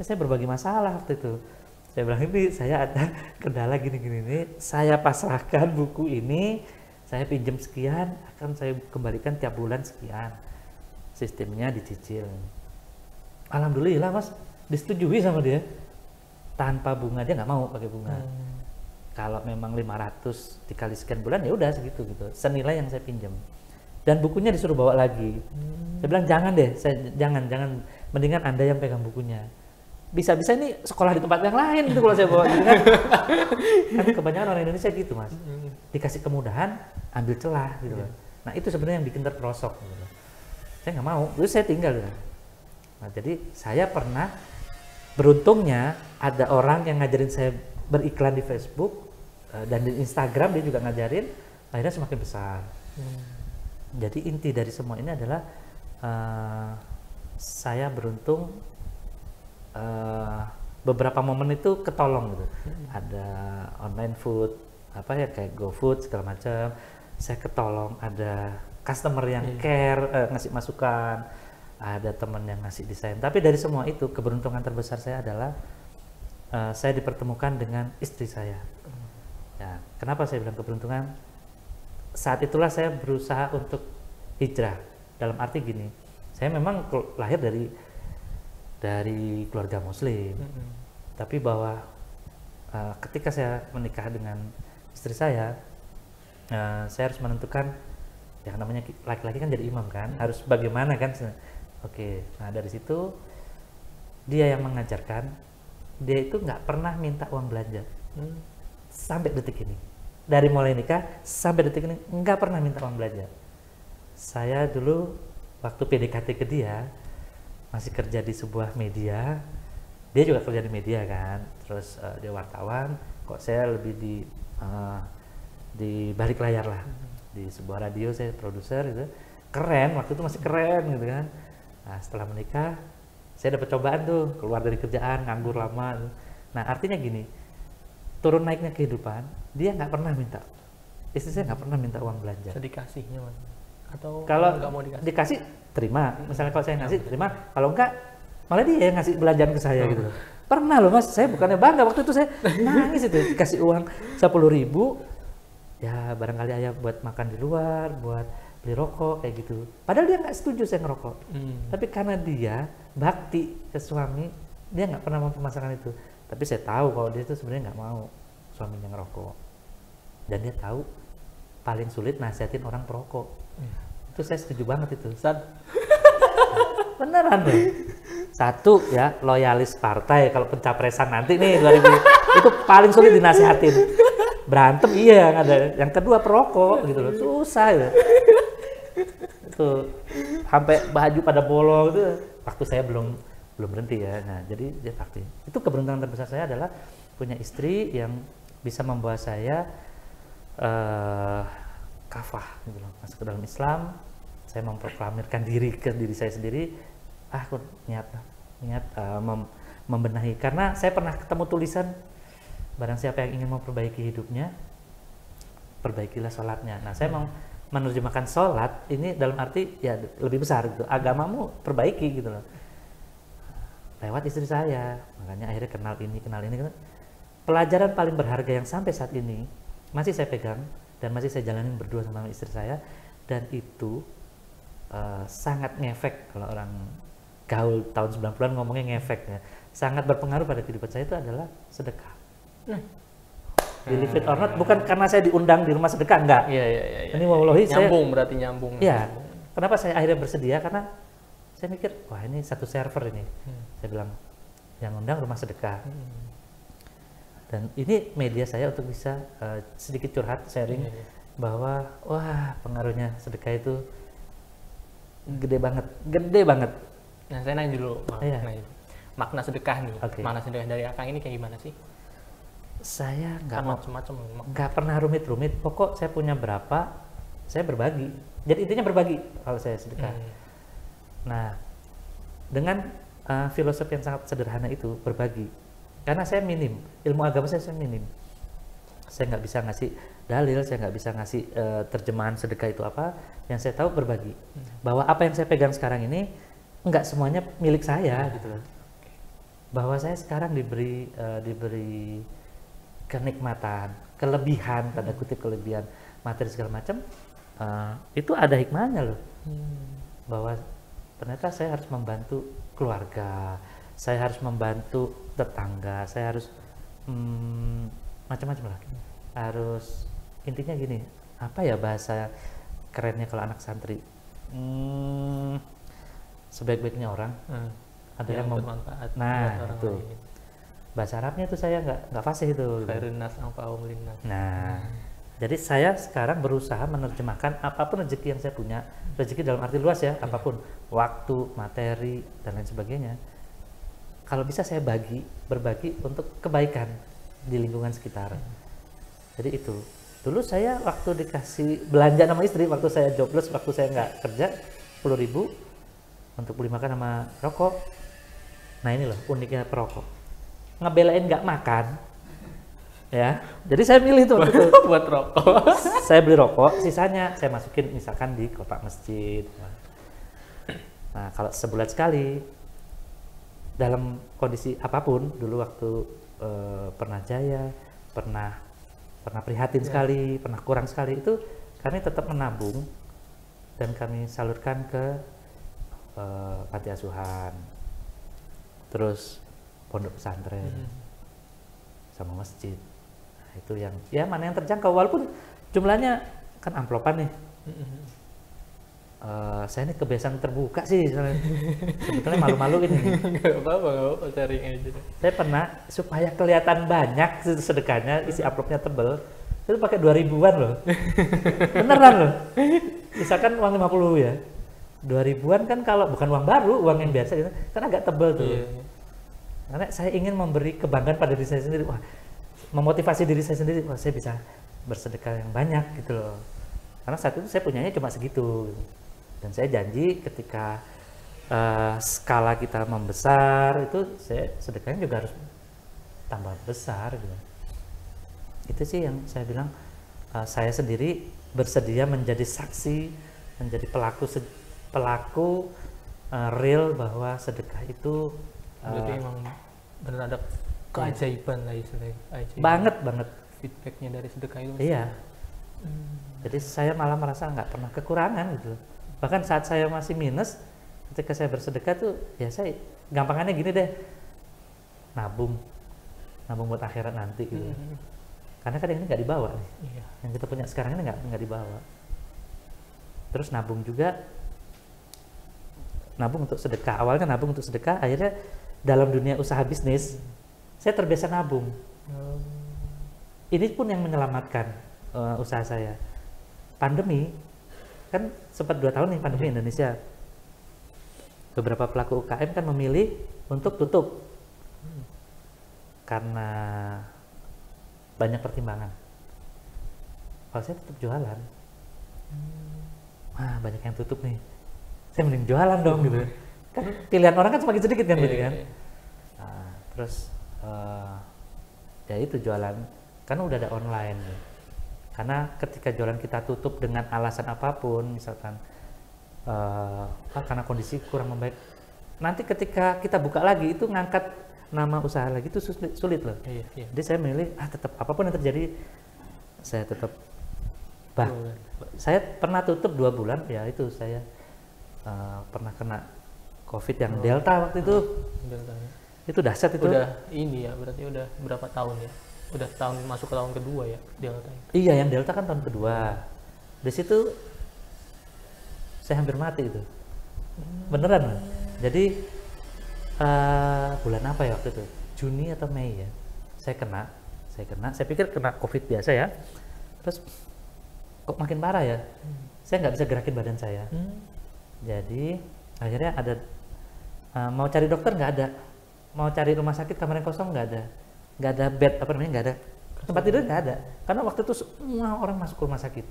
saya berbagi masalah waktu itu. Saya bilang, ini saya ada kendala gini-gini nih, saya pasrahkan buku ini, saya pinjam sekian, akan saya kembalikan tiap bulan sekian, sistemnya dicicil. Alhamdulillah Mas, disetujui sama dia, tanpa bunga, dia nggak mau pakai bunga. Kalau memang 500 dikali sekian bulan ya udah segitu gitu, senilai yang saya pinjam. Dan bukunya disuruh bawa lagi. Saya bilang jangan deh, jangan, mendingan Anda yang pegang bukunya. Bisa-bisa ini sekolah di tempat yang lain gitu kalau saya bawa gitu kan. Kan kebanyakan orang Indonesia gitu Mas. Dikasih kemudahan, ambil celah gitu loh. Nah itu sebenarnya yang bikin terperosok gitu. Saya nggak mau, terus saya tinggal gitu. Nah jadi saya pernah, beruntungnya ada orang yang ngajarin saya beriklan di Facebook dan di Instagram, dia juga ngajarin, akhirnya semakin besar. Jadi inti dari semua ini adalah saya beruntung beberapa momen itu ketolong gitu. Ada online food, apa ya kayak GoFood segala macam, saya ketolong. Ada customer yang care, ngasih masukan, ada teman yang ngasih desain. Tapi dari semua itu keberuntungan terbesar saya adalah saya dipertemukan dengan istri saya. Ya, kenapa saya bilang keberuntungan? Saat itulah saya berusaha untuk hijrah. Dalam arti gini, saya memang lahir dari keluarga Muslim, tapi bahwa ketika saya menikah dengan istri saya harus menentukan, yang namanya laki-laki kan jadi imam kan, harus bagaimana kan. Oke, nah dari situ dia yang mengajarkan, dia itu nggak pernah minta uang belanja sampai detik ini. Dari mulai nikah sampai detik ini nggak pernah minta uang belanja. Saya dulu waktu PDKT ke dia masih kerja di sebuah media, dia juga kerja di media kan, terus dia wartawan, kok saya lebih di balik layar lah, di sebuah radio saya produser gitu, keren waktu itu masih keren gitu kan. Nah setelah menikah saya dapat cobaan tuh, keluar dari kerjaan, nganggur lama. Nah artinya gini, turun naiknya kehidupan, dia nggak pernah minta, istri saya nggak pernah minta uang belanja. Dikasihnya Mas? Atau kalau nggak mau dikasih terima, misalnya kalau saya ngasih terima, kalau enggak malah dia yang ngasih belanjaan ke saya gitu loh. Pernah loh Mas, saya bukannya bangga, waktu itu saya nangis itu, dikasih uang 10.000, ya barangkali ayah buat makan di luar, buat beli rokok kayak gitu. Padahal dia nggak setuju saya ngerokok, tapi karena dia bakti ke suami, dia nggak pernah mempermasalahkan itu. Tapi saya tahu kalau dia itu sebenarnya nggak mau suaminya ngerokok, dan dia tahu paling sulit nasihatin orang perokok. Itu saya setuju banget itu. Beneran deh. Satu ya, loyalis partai kalau pencapresan nanti nih 2000 itu paling sulit dinasihatin. Berantem iya ada. Yang kedua perokok gitu loh, susah ya. Itu sampai baju pada bolong itu waktu saya belum berhenti ya. Nah, jadi dia bakti. Itu keberuntungan terbesar saya adalah punya istri yang bisa membawa saya kafah gitu loh, masuk ke dalam Islam. Saya memproklamirkan diri ke diri saya sendiri, aku niat membenahi, karena saya pernah ketemu tulisan, barang siapa yang ingin memperbaiki hidupnya, perbaikilah sholatnya. Nah saya mau menerjemahkan sholat ini dalam arti ya lebih besar gitu, agamamu perbaiki gitu loh, lewat istri saya. Makanya akhirnya kenal ini. Pelajaran paling berharga yang sampai saat ini masih saya pegang dan masih saya jalanin berdua sama istri saya, dan itu sangat ngefek. Kalau orang gaul tahun 90-an ngomongnya ngefek ya, sangat berpengaruh pada kehidupan saya, itu adalah sedekah. Believe it or not, bukan karena saya diundang di rumah sedekah, enggak. Iya. Ini wallahi nyambung, berarti nyambung. Iya. Kenapa saya akhirnya bersedia? Karena saya mikir, wah ini satu server ini. Saya bilang, yang undang rumah sedekah. Dan ini media saya untuk bisa sedikit curhat, sharing, bahwa wah pengaruhnya sedekah itu gede banget. Nah saya nanya dulu, makna sedekah nih, makna sedekah dari Akang ini kayak gimana sih? Saya nggak macam-macam, nggak pernah rumit-rumit. Pokok saya punya berapa, saya berbagi. Jadi intinya berbagi kalau saya sedekah. Nah, dengan filosofi yang sangat sederhana itu, berbagi. Karena saya minim, ilmu agama saya minim. Saya nggak bisa ngasih dalil, saya nggak bisa ngasih terjemahan sedekah itu apa. Yang saya tahu berbagi. Bahwa apa yang saya pegang sekarang ini nggak semuanya milik saya gitu loh. Bahwa saya sekarang diberi kenikmatan, kelebihan, tanda kutip kelebihan materi segala macam, itu ada hikmahnya loh. Bahwa ternyata saya harus membantu keluarga, saya harus membantu tetangga, saya harus macam-macam lah. Harus, intinya gini, apa ya bahasa kerennya kalau anak santri? Sebaik-baiknya orang, ada yang bermanfaat. Nah itu lain. Bahasa Arabnya itu saya nggak fasih itu. Khairun nas anfa'uhum linnas. Nah, jadi saya sekarang berusaha menerjemahkan apapun rezeki yang saya punya, rezeki dalam arti luas ya, apapun, waktu, materi dan lain sebagainya. Kalau bisa saya berbagi untuk kebaikan di lingkungan sekitar. Jadi itu. Dulu saya waktu dikasih belanja sama istri, waktu saya jobless, waktu saya nggak kerja, 10.000 untuk beli makan sama rokok. Nah ini loh uniknya perokok. Ngebelain nggak makan, ya. Jadi saya milih tuh buat rokok. Saya beli rokok, sisanya saya masukin misalkan di kotak masjid. Nah kalau sebulan sekali, dalam kondisi apapun, dulu waktu pernah jaya, pernah prihatin sekali, pernah kurang sekali, itu kami tetap menabung dan kami salurkan ke panti asuhan, terus pondok pesantren, sama masjid. Nah, itu yang ya mana yang terjangkau, walaupun jumlahnya kan amplopan nih. Saya ini kebiasaan terbuka sih, sebetulnya malu-malu ini. Gak apa-apa, sharing aja. Saya pernah supaya kelihatan banyak sedekahnya, isi amplopnya tebel, itu pakai 2.000-an loh. Beneran loh. Misalkan uang 50 ya. 2.000-an kan kalau bukan uang baru, uang yang biasa gitu, kan agak tebel tuh. Karena saya ingin memberi kebanggaan pada diri saya sendiri, wah, memotivasi diri saya sendiri, wah saya bisa bersedekah yang banyak gitu loh. Karena saat itu saya punyanya cuma segitu. Dan saya janji ketika skala kita membesar, itu saya sedekahnya juga harus tambah besar gitu. Itu sih yang saya bilang, saya sendiri bersedia menjadi saksi, menjadi pelaku real bahwa sedekah itu berarti emang benar ada keajaiban lah istilahnya. Banget Feedbacknya dari sedekah itu. Iya. Jadi saya malah merasa nggak pernah kekurangan gitu. Bahkan saat saya masih minus, ketika saya bersedekah tuh ya saya gampangannya gini deh, nabung buat akhirat nanti gitu. Karena kan ini nggak dibawa nih. Yang kita punya sekarang ini nggak dibawa. Terus nabung juga, nabung untuk sedekah. Awalnya nabung untuk sedekah, akhirnya dalam dunia usaha bisnis saya terbiasa nabung. Ini pun yang menyelamatkan usaha saya. Pandemi kan sempat 2 tahun nih pandemi Indonesia. Beberapa pelaku UKM kan memilih untuk tutup karena banyak pertimbangan. Kalau saya tetap jualan, banyak yang tutup nih, saya mending jualan dong gitu. Kan pilihan orang kan semakin sedikit kan, berarti kan. Nah, terus ya itu jualan, kan udah ada online. Karena ketika jualan kita tutup dengan alasan apapun, misalkan karena kondisi kurang membaik, nanti ketika kita buka lagi itu ngangkat nama usaha lagi itu sulit loh. Jadi saya memilih tetap apapun yang terjadi saya tetap saya pernah tutup 2 bulan ya, itu saya pernah kena COVID yang Delta waktu itu. Itu dahsyat itu. Udah ini ya, berarti udah berapa tahun ya? Udah masuk ke tahun kedua ya Delta. Iya, yang Delta kan tahun kedua. Di situ saya hampir mati itu. Beneran. Jadi bulan apa ya waktu itu? Juni atau Mei ya. Saya kena. Saya pikir kena COVID biasa ya. Terus kok makin parah ya? Saya nggak bisa gerakin badan saya. Jadi akhirnya ada mau cari dokter nggak ada, mau cari rumah sakit kamar yang kosong nggak ada bed nggak ada, tempat tidur nggak ada, karena waktu itu semua orang masuk ke rumah sakit.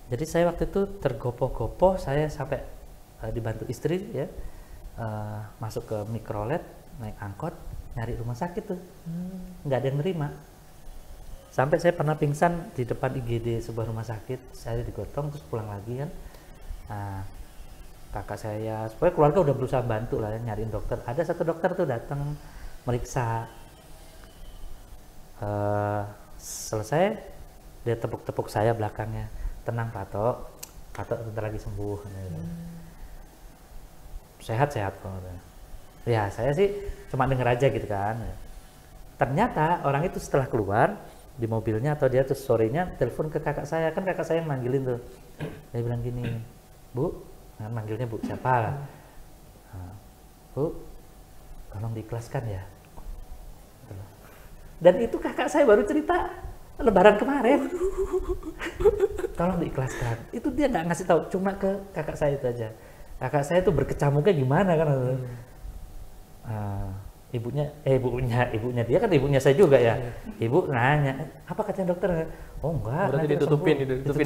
Jadi saya waktu itu tergopoh-gopoh, saya sampai dibantu istri ya, masuk ke mikrolet, naik angkot, nyari rumah sakit tuh, nggak ada yang nerima. Sampai saya pernah pingsan di depan IGD sebuah rumah sakit, saya digotong terus pulang lagi kan. Nah, kakak saya, supaya keluarga udah berusaha bantu lah ya, nyariin dokter. Ada satu dokter tuh datang meriksa, selesai dia tepuk-tepuk saya belakangnya, tenang Patok, bentar lagi sembuh. Sehat-sehat kok. Ya saya sih cuma denger aja gitu kan. Ternyata orang itu setelah keluar di mobilnya atau dia tuh sorenya telepon ke kakak saya, kan kakak saya yang manggilin tuh. Dia bilang gini, Bu, nah, manggilnya Bu siapa? Bu, tolong diikhlaskan ya. Dan itu kakak saya baru cerita Lebaran kemarin. Tolong diikhlaskan. Itu dia nggak ngasih tahu, cuma ke kakak saya itu aja. Kakak saya tuh berkecamuknya gimana kan? Ibunya dia kan ibunya saya juga ya. Ibu nanya, apa katanya dokter? Oh enggak. Berarti ditutupin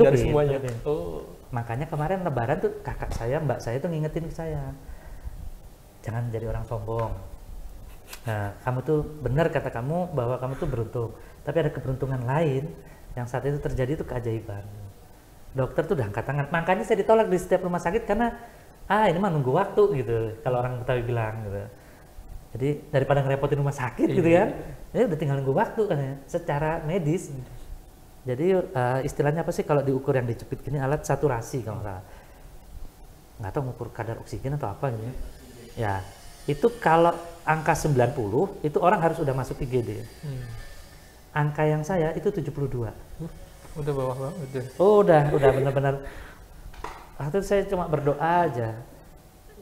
dari semuanya. Oh. Makanya kemarin Lebaran tuh kakak saya, mbak saya tuh ngingetin ke saya, jangan jadi orang sombong. Nah, kamu tuh benar kata kamu bahwa kamu tuh beruntung, tapi ada keberuntungan lain yang saat itu terjadi itu keajaiban. Dokter tuh udah angkat tangan, makanya saya ditolak di setiap rumah sakit karena ini mah nunggu waktu gitu, kalau orang Betawi bilang gitu. Jadi daripada ngerepotin rumah sakit gitu kan, ya udah tinggal nunggu waktu kan ya, secara medis. Jadi istilahnya apa sih kalau diukur yang dicepit gini, alat saturasi kalau nggak salah. Nggak tahu ngukur kadar oksigen atau apa gitu. Ya, itu kalau angka 90 itu orang harus udah masuk IGD. Angka yang saya itu 72. Udah bawah banget. Udah benar-benar. Waktu itu saya cuma berdoa aja.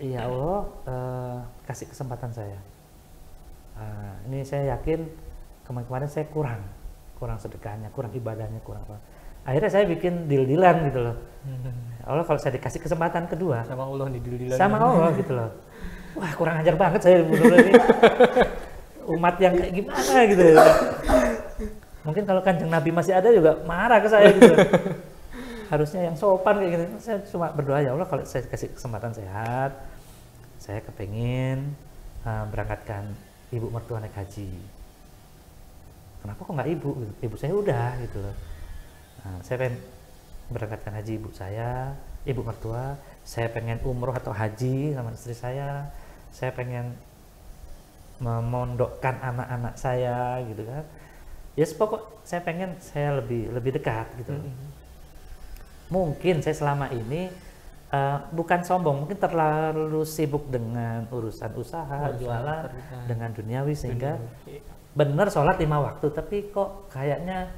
Ya Allah, kasih kesempatan saya. Ini saya yakin kemarin saya kurang sedekahnya, kurang ibadahnya, kurang apa. Akhirnya saya bikin deal-dealan gitu loh. Allah kalau saya dikasih kesempatan kedua sama Allah nih deal-dealan. Sama Allah gitu loh. Wah kurang ajar banget saya bener-bener ini. Umat yang kayak gimana gitu. Mungkin kalau Kanjeng Nabi masih ada juga marah ke saya gitu. Harusnya yang sopan kayak gitu. Saya cuma berdoa, ya Allah kalau saya kasih kesempatan sehat, saya kepengin berangkatkan ibu mertua naik haji. Kenapa kok nggak ibu? Ibu saya udah gitu loh. Saya pengen berangkatkan haji ibu saya, ibu mertua. Saya pengen umroh atau haji sama istri saya. Saya pengen memondokkan anak-anak saya gitu kan. Ya pokok saya pengen saya lebih dekat gitu. Mungkin saya selama ini bukan sombong, mungkin terlalu sibuk dengan urusan usaha, jualan, dengan duniawi sehingga benar sholat 5 waktu, tapi kok kayaknya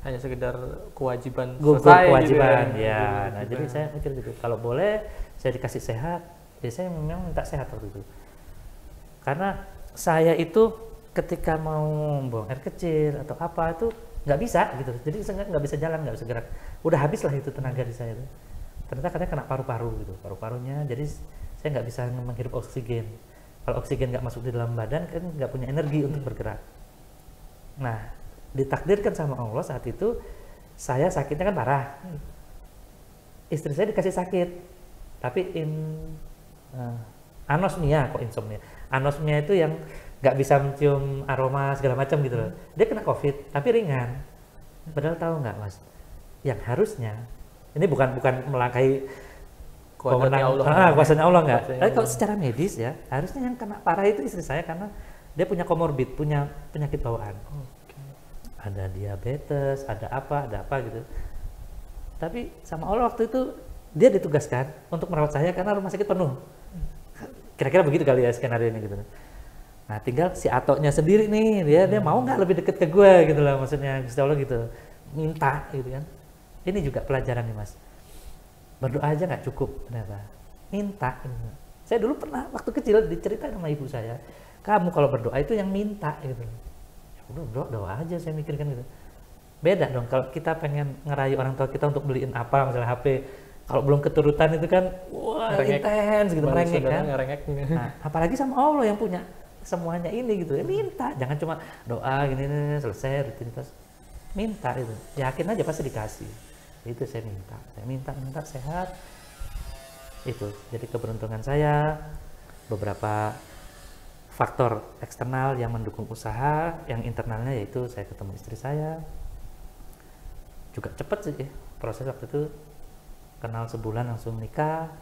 hanya sekedar kewajiban gugur selesai kewajiban gitu ya. Nah jadi saya mikir gitu, kalau boleh saya dikasih sehat, ya saya memang minta sehat waktu itu. Karena saya itu ketika mau buang air kecil atau apa itu nggak bisa gitu, jadi saya nggak bisa jalan, nggak bisa gerak, udah habis lah itu tenaga di saya itu. Ternyata katanya kena paru-paru gitu, paru-parunya, jadi saya nggak bisa menghirup oksigen. Kalau oksigen nggak masuk di dalam badan kan nggak punya energi untuk bergerak. Nah ditakdirkan sama Allah saat itu saya sakitnya kan parah, istri saya dikasih sakit, tapi anosmia, kok insomnia. Anosmia itu yang nggak bisa mencium aroma segala macam gitu loh. Dia kena COVID tapi ringan. Padahal tahu nggak Mas, yang harusnya ini bukan melangkahi kuasanya Allah nggak. Tapi kalau secara medis ya harusnya yang kena parah itu istri saya karena dia punya komorbid, punya penyakit bawaan. Ada diabetes, ada apa gitu. Tapi sama Allah waktu itu dia ditugaskan untuk merawat saya karena rumah sakit penuh. Kira-kira begitu kali ya skenario ini gitu. Nah tinggal si Atoknya sendiri nih, dia mau nggak lebih deket ke gue gitu lah, maksudnya Gusti Allah gitu, minta gitu kan. Ini juga pelajaran nih Mas, berdoa aja nggak cukup ternyata, minta gitu. Saya dulu pernah waktu kecil diceritain sama ibu saya, kamu kalau berdoa itu yang minta gitu. Ya udah doa aja, saya mikirkan gitu. Beda dong kalau kita pengen ngerayu orang tua kita untuk beliin apa, misalnya HP, kalau belum keturutan itu kan wah intens gitu, merengek kan. Nah, apalagi sama Allah yang punya semuanya ini gitu, ya minta, jangan cuma doa gini selesai rutinitas, minta itu, yakin aja pasti dikasih Itu saya minta sehat. Itu jadi keberuntungan saya. Beberapa faktor eksternal yang mendukung usaha, yang internalnya yaitu saya ketemu istri saya. Juga cepat sih ya, proses waktu itu, kenal sebulan langsung nikah,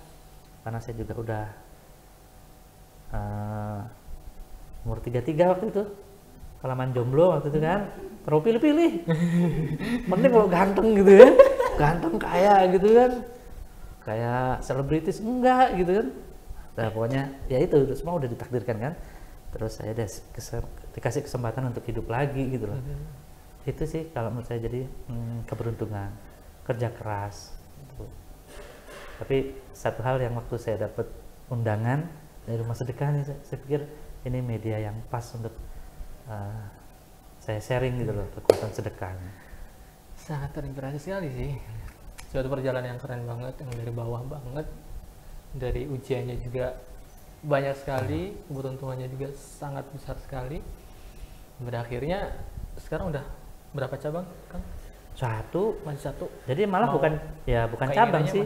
karena saya juga udah umur 33 waktu itu, kelamaan jomblo waktu itu kan, terlalu pilih-pilih. Mending kalau ganteng gitu ya, ganteng kaya gitu kan, kayak selebritis enggak gitu kan. Nah pokoknya ya itu semua udah ditakdirkan kan. Terus saya dikasih kesempatan untuk hidup lagi gitu loh. Itu sih kalau menurut saya jadi keberuntungan, kerja keras gitu. Tapi satu hal yang waktu saya dapat undangan dari Rumah Sedekah nih, saya pikir ini media yang pas untuk saya sharing gitu loh, kekuatan sedekahnya. Sangat terinspirasi sekali sih. Suatu perjalanan yang keren banget, yang dari bawah banget, dari ujiannya juga banyak sekali, keberuntungannya juga sangat besar sekali. Pada akhirnya sekarang udah berapa cabang, Kang? Masih satu. Jadi malah bukan cabang sih.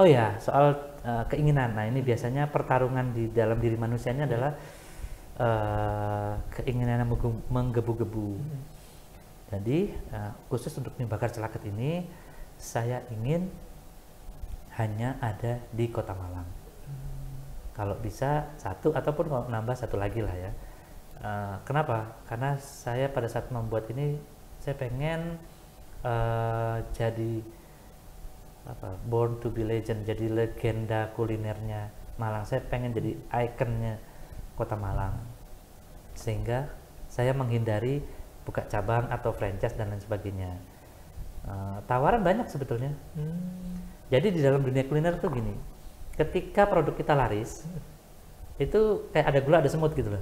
Oh ya, soal keinginan. Nah ini biasanya pertarungan di dalam diri manusianya adalah keinginan yang menggebu-gebu. Jadi khusus untuk mie bakar Celaket ini, saya ingin hanya ada di Kota Malang. Kalau bisa satu, ataupun kalau nambah satu lagi lah ya. Kenapa? Karena saya pada saat membuat ini, saya pengen jadi born to be legend, jadi legenda kulinernya Malang. Saya pengen jadi ikonnya Kota Malang, sehingga saya menghindari buka cabang atau franchise dan lain sebagainya. Tawaran banyak sebetulnya. Jadi di dalam dunia kuliner tuh gini, ketika produk kita laris, itu kayak ada gula ada semut gitu loh.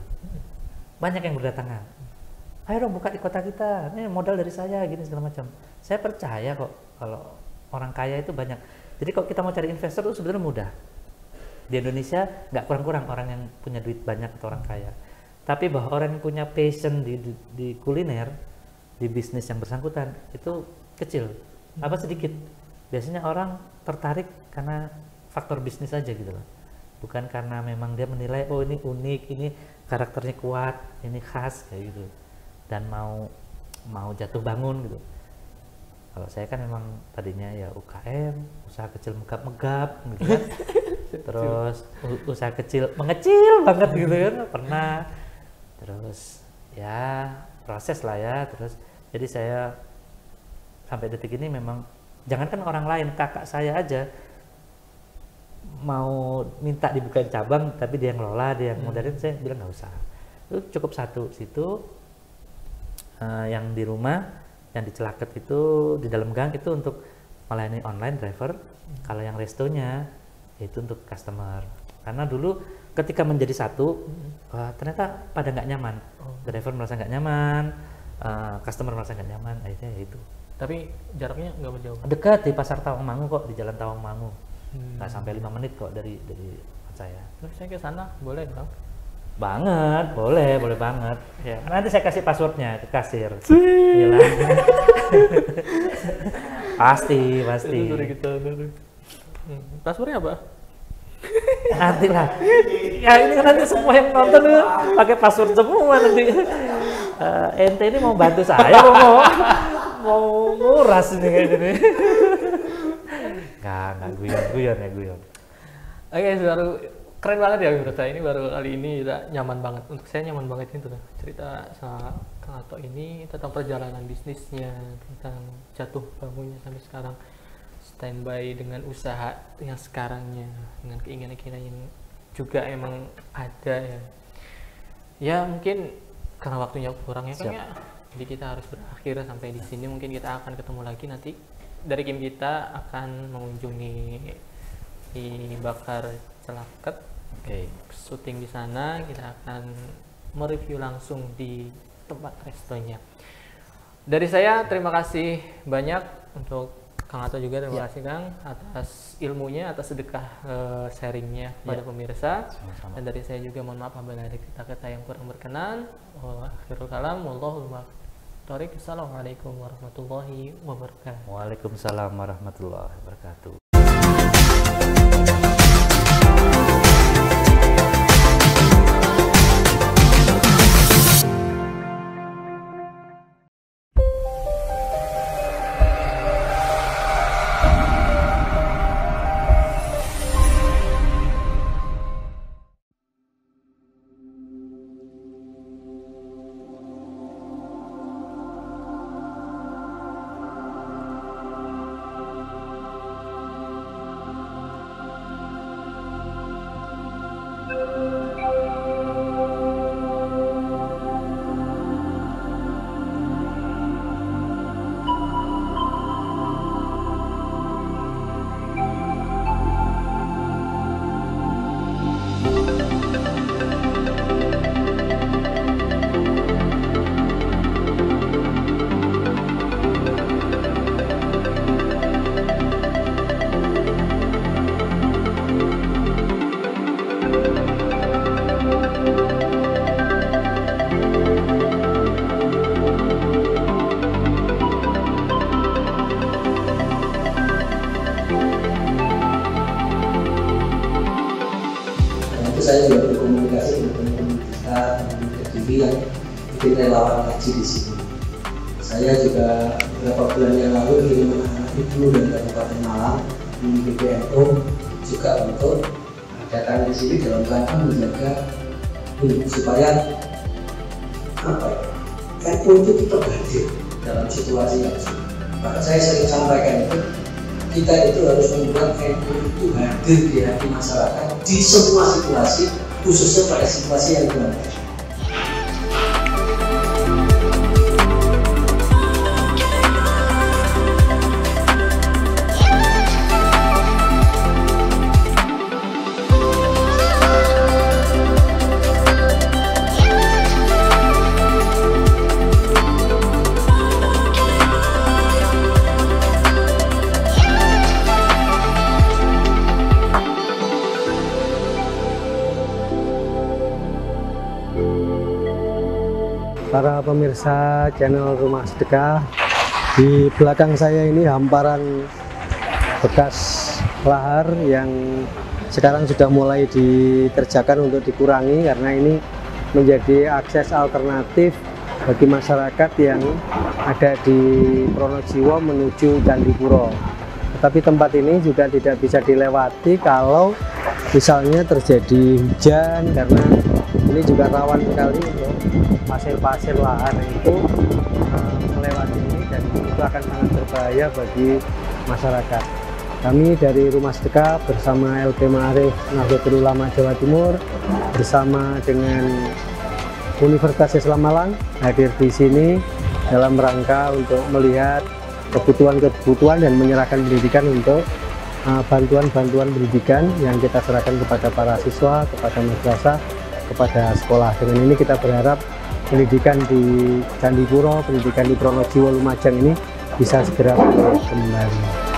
Banyak yang berdatangan. Ayo dong buka di kota kita, ini modal dari saya gini segala macam. Saya percaya kok kalau orang kaya itu banyak. Jadi kalau kita mau cari investor itu sebenarnya mudah. Di Indonesia nggak kurang-kurang orang yang punya duit banyak atau orang kaya. Tapi bahwa orang yang punya passion di kuliner, di bisnis yang bersangkutan itu kecil, apa sedikit. Biasanya orang tertarik karena faktor bisnis aja gitu loh, bukan karena memang dia menilai oh ini unik, ini karakternya kuat, ini khas kayak gitu, dan mau jatuh bangun gitu. Kalau saya kan memang tadinya ya UKM, usaha kecil megap-megap gitu kan. Terus usaha kecil mengecil banget gitu kan pernah. Terus ya proses lah ya. Terus jadi saya sampai detik ini memang jangankan orang lain, kakak saya aja mau minta dibukain cabang tapi dia yang ngelola, dia yang modalin, saya bilang nggak usah. Itu cukup satu situ yang di rumah, yang di Celaket itu di dalam gang itu untuk melayani online driver. Kalau yang restonya itu untuk customer. Karena dulu ketika menjadi satu, ternyata pada nggak nyaman. Driver merasa nggak nyaman, customer merasa nggak nyaman, akhirnya ya itu. Tapi jaraknya nggak berjauh. Dekat di Pasar Tawangmangu kok, di Jalan Tawangmangu. Nggak sampai 5 menit kok dari saya. Terus saya ke sana boleh dong? Banget, boleh banget. Ya, nanti saya kasih passwordnya ke kasir. Gila. pasti. Passwordnya apa? Nanti lah. Ya ini kan nanti semua yang nonton pakai password semua nanti. Ente ini mau bantu saya, mau nguras ini kayak gini. Nggak guyon. Oke, baru keren banget ya menurut saya, ini baru kali ini kita nyaman banget. Untuk saya nyaman banget itu cerita sama Kang Ato ini tentang perjalanan bisnisnya, tentang jatuh bangunnya sampai sekarang, standby dengan usaha yang sekarangnya, dengan keinginan-keinginan yang juga emang ada ya. Ya mungkin karena waktunya kurang ya Kang ya. Jadi kita harus berakhir sampai di sini. Mungkin kita akan ketemu lagi nanti. Dari tim kita akan mengunjungi di Bakar Celaket. Syuting di sana, kita akan mereview langsung di tempat restonya. Dari saya terima kasih banyak untuk Kang Ato juga, terima kasih Kang atas ilmunya, atas sedekah sharingnya pada pemirsa. Sama-sama. Dan dari saya juga mohon maaf apabila ada kata-kata yang kurang berkenan. Akhirul kalam, wallahul muwaffiq. Tarik. Assalamualaikum warahmatullahi wabarakatuh. Waalaikumsalam warahmatullahi wabarakatuh. Saya juga berkomunikasi dengan teman-teman kita, teman-teman TV yang bikin relawan haji di sini. Saya juga beberapa bulan yang lalu kirim anak-anak ibu dari Kabupaten Malang di PBNU juga untuk datang di sini dalam rangka menjaga supaya NU itu tetap hadir dalam situasi yang sulit. Maka saya sering sampaikan itu, kita itu harus membuat NU itu hadir di hati masyarakat di semua situasi, khususnya pada situasi yang berbeda. Para pemirsa channel Rumah Sedekah, di belakang saya ini hamparan bekas lahar yang sekarang sudah mulai dikerjakan untuk dikurangi karena ini menjadi akses alternatif bagi masyarakat yang ada di Pronojiwo menuju Candipuro. Tetapi tempat ini juga tidak bisa dilewati kalau misalnya terjadi hujan, karena ini juga rawan sekali untuk pasir-pasir lahar itu melewati ini, dan itu akan sangat berbahaya bagi masyarakat. Kami dari Rumah Sedekah bersama LP Ma'arif Nahdlatul Ulama Jawa Timur bersama dengan Universitas Islam Malang hadir di sini dalam rangka untuk melihat kebutuhan-kebutuhan dan menyerahkan pendidikan untuk bantuan-bantuan pendidikan yang kita serahkan kepada para siswa, kepada madrasah, kepada sekolah. Dengan ini kita berharap pendidikan di Candipuro, pendidikan di Pronojiwo Lumajang ini bisa segera kembali.